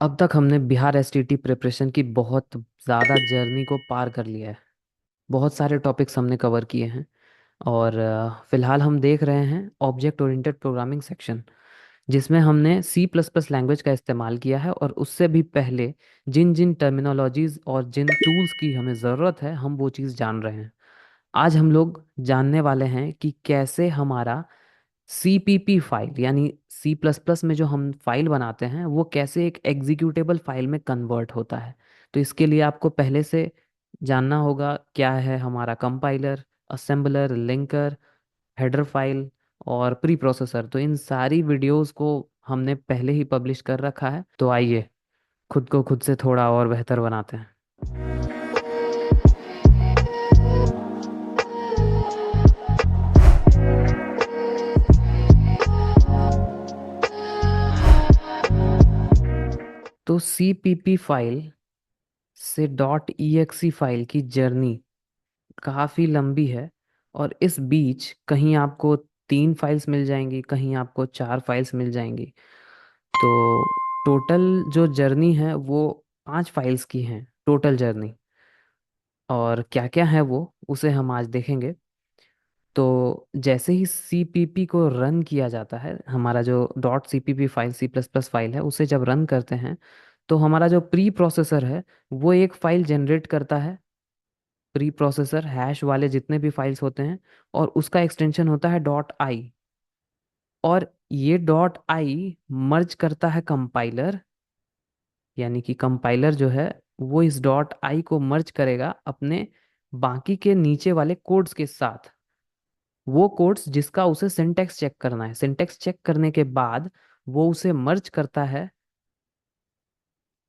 अब तक हमने बिहार एसटीटी प्रिपरेशन की बहुत ज़्यादा जर्नी को पार कर लिया है। बहुत सारे टॉपिक्स हमने कवर किए हैं। और फिलहाल हम देख रहे हैं ऑब्जेक्ट ओरिएंटेड प्रोग्रामिंग सेक्शन, जिसमें हमने सी प्लस प्लस लैंग्वेज का इस्तेमाल किया है। और उससे भी पहले जिन जिन टर्मिनोलॉजीज और जिन टूल्स की हमें ज़रूरत है, हम वो चीज़ जान रहे हैं। आज हम लोग जानने वाले हैं कि कैसे हमारा सीपीपी फाइल, यानी सी प्लस प्लस में जो हम फाइल बनाते हैं, वो कैसे एक एग्जीक्यूटेबल फाइल में कन्वर्ट होता है। तो इसके लिए आपको पहले से जानना होगा क्या है हमारा compiler, assembler, linker, header file और प्री प्रोसेसर। तो इन सारी वीडियोस को हमने पहले ही पब्लिश कर रखा है। तो आइए खुद को खुद से थोड़ा और बेहतर बनाते हैं। तो सीपीपी फाइल से डॉट ईएक्सी फाइल की जर्नी काफ़ी लंबी है। और इस बीच कहीं आपको 3 फाइल्स मिल जाएंगी, कहीं आपको 4 फाइल्स मिल जाएंगी। तो टोटल जो जर्नी है वो 5 फाइल्स की है, टोटल जर्नी। और क्या क्या है वो, उसे हम आज देखेंगे। तो जैसे ही सीपीपी को रन किया जाता है, हमारा जो dot CPP file, C plus plus file है, उसे जब रन करते हैं, तो हमारा जो प्री प्रोसेसर है वो एक फाइल जनरेट करता है। प्री प्रोसेसर हैश वाले जितने भी फाइल्स होते हैं, और उसका एक्सटेंशन होता है डॉट आई। और ये डॉट आई मर्ज करता है कंपाइलर, यानी कि कंपाइलर जो है वो इस डॉट आई को मर्ज करेगा अपने बाकी के नीचे वाले कोड्स के साथ। वो कोड्स जिसका उसे सिंटेक्स चेक करना है, सिंटेक्स चेक करने के बाद वो उसे मर्ज करता है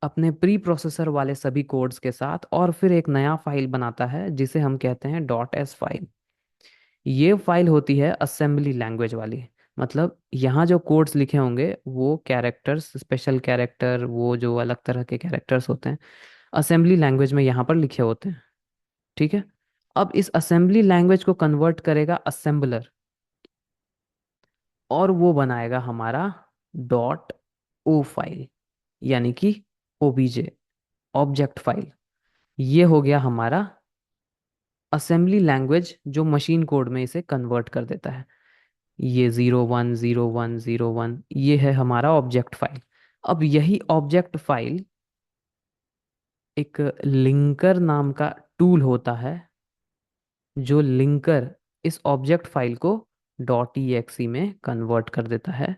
अपने प्री प्रोसेसर वाले सभी कोड्स के साथ, और फिर एक नया फाइल बनाता है जिसे हम कहते हैं डॉट एस फाइल। ये फाइल होती है असेंबली लैंग्वेज वाली। मतलब यहाँ जो कोड्स लिखे होंगे वो कैरेक्टर्स, स्पेशल कैरेक्टर, वो जो अलग तरह के कैरेक्टर्स होते हैं, असेंबली लैंग्वेज में यहाँ पर लिखे होते हैं। ठीक है। अब इस असेंबली लैंग्वेज को कन्वर्ट करेगा असेंबलर, और वो बनाएगा हमारा डॉट ओ फाइल, यानी कि ओबीजे, ऑब्जेक्ट फाइल। ये हो गया हमारा असेंबली लैंग्वेज जो मशीन कोड में इसे कन्वर्ट कर देता है। ये 010101 ये है हमारा ऑब्जेक्ट फाइल। अब यही ऑब्जेक्ट फाइल एक लिंकर नाम का टूल होता है, जो लिंकर इस object file co dot EXE में कन्वर्ट कर देता है।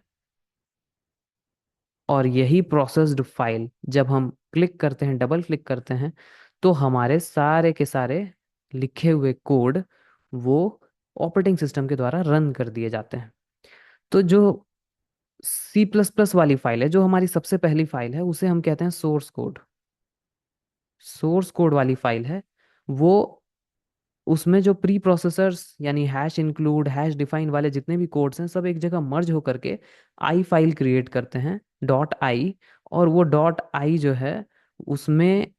और यही प्रोसेस्ड फाइल जब हम क्लिक करते हैं, डबल क्लिक करते हैं, तो हमारे सारे के सारे लिखे हुए कोड वो ऑपरेटिंग सिस्टम के द्वारा रन कर दिए जाते हैं। तो जो सी प्लस प्लस वाली फाइल है, जो हमारी सबसे पहली फाइल है, उसे हम कहते हैं सोर्स कोड। सोर्स कोड वाली फाइल है वो, उसमें जो प्री प्रोसेसर्स यानी हैश इंक्लूड, हैश डिफाइन वाले जितने भी कोड्स हैं, सब एक जगह मर्ज होकर के आई फाइल क्रिएट करते हैं, डॉट आई। और वो डॉट आई जो है, उसमें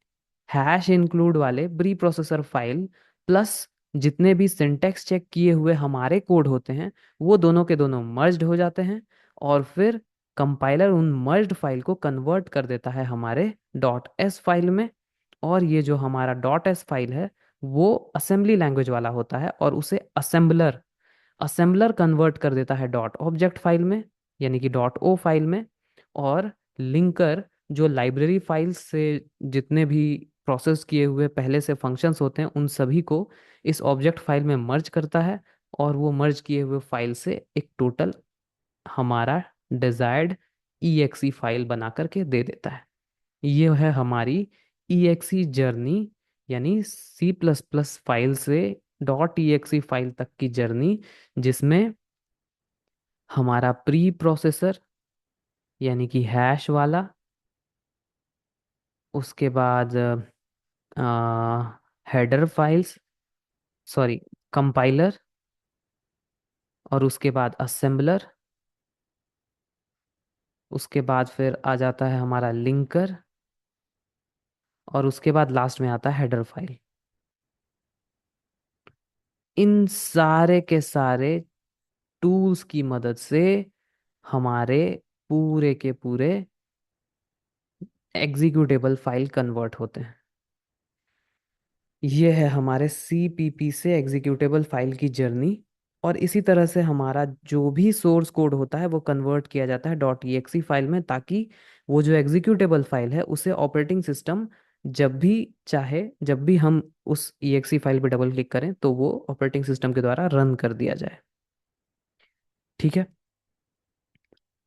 हैश इंक्लूड वाले प्री प्रोसेसर फाइल प्लस जितने भी सिंटेक्स चेक किए हुए हमारे कोड होते हैं, वो दोनों के दोनों मर्ज्ड हो जाते हैं। और फिर कंपाइलर उन मर्ज्ड फाइल को कन्वर्ट कर देता है हमारे डॉट एस फाइल में। और ये जो हमारा डॉट एस फाइल है वो असेंबली लैंग्वेज वाला होता है, और उसे असेंबलर असेंबलर कन्वर्ट कर देता है डॉट ऑब्जेक्ट फाइल में, यानी कि डॉट ओ फाइल में। और लिंकर जो लाइब्रेरी फाइल्स से जितने भी प्रोसेस किए हुए पहले से फंक्शंस होते हैं, उन सभी को इस ऑब्जेक्ट फाइल में मर्ज करता है। और वो मर्ज किए हुए फाइल से एक टोटल हमारा डिजायर्ड ईएक्सी फाइल बना करके दे देता है। ये है हमारी ईएक्सी जर्नी, यानी सी प्लस प्लस फाइल से डॉट ईएक्सी फाइल तक की जर्नी, जिसमें हमारा प्री प्रोसेसर यानी कि हैश वाला, उसके बाद हेडर फाइल्स, सॉरी, कंपाइलर, और उसके बाद असेंबलर, उसके बाद फिर आ जाता है हमारा लिंकर, और उसके बाद लास्ट में आता है हेडर फाइल। इन सारे के सारे टूल्स की मदद से हमारे पूरे के पूरे एग्जीक्यूटेबल फाइल कन्वर्ट होते हैं। ये है हमारे CPP से एग्जीक्यूटेबल फाइल की जर्नी। और इसी तरह से हमारा जो भी सोर्स कोड होता है वो कन्वर्ट किया जाता है .exe फाइल में, ताकि वो जो एग्जीक्यूटेबल फाइल है उसे ऑपरेटिंग सिस्टम जब भी चाहे, जब भी हम उस exe फाइल पे डबल क्लिक करें तो वो ऑपरेटिंग सिस्टम के द्वारा रन कर दिया जाए। ठीक है।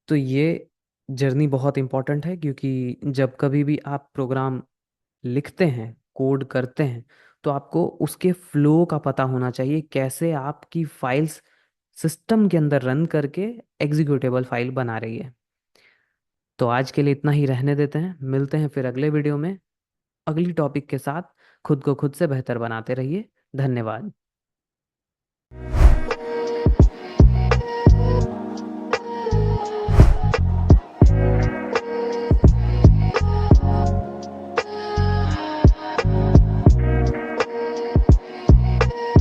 तो ये जर्नी बहुत इंपॉर्टेंट है, क्योंकि जब कभी भी आप प्रोग्राम लिखते हैं, कोड करते हैं, तो आपको उसके फ्लो का पता होना चाहिए, कैसे आपकी फाइल्स सिस्टम के अंदर रन करके एग्जीक्यूटेबल फाइल बना रही है। तो आज के लिए इतना ही रहने देते हैं, मिलते हैं फिर अगले वीडियो में अगली टॉपिक के साथ। खुद को खुद से बेहतर बनाते रहिए। धन्यवाद।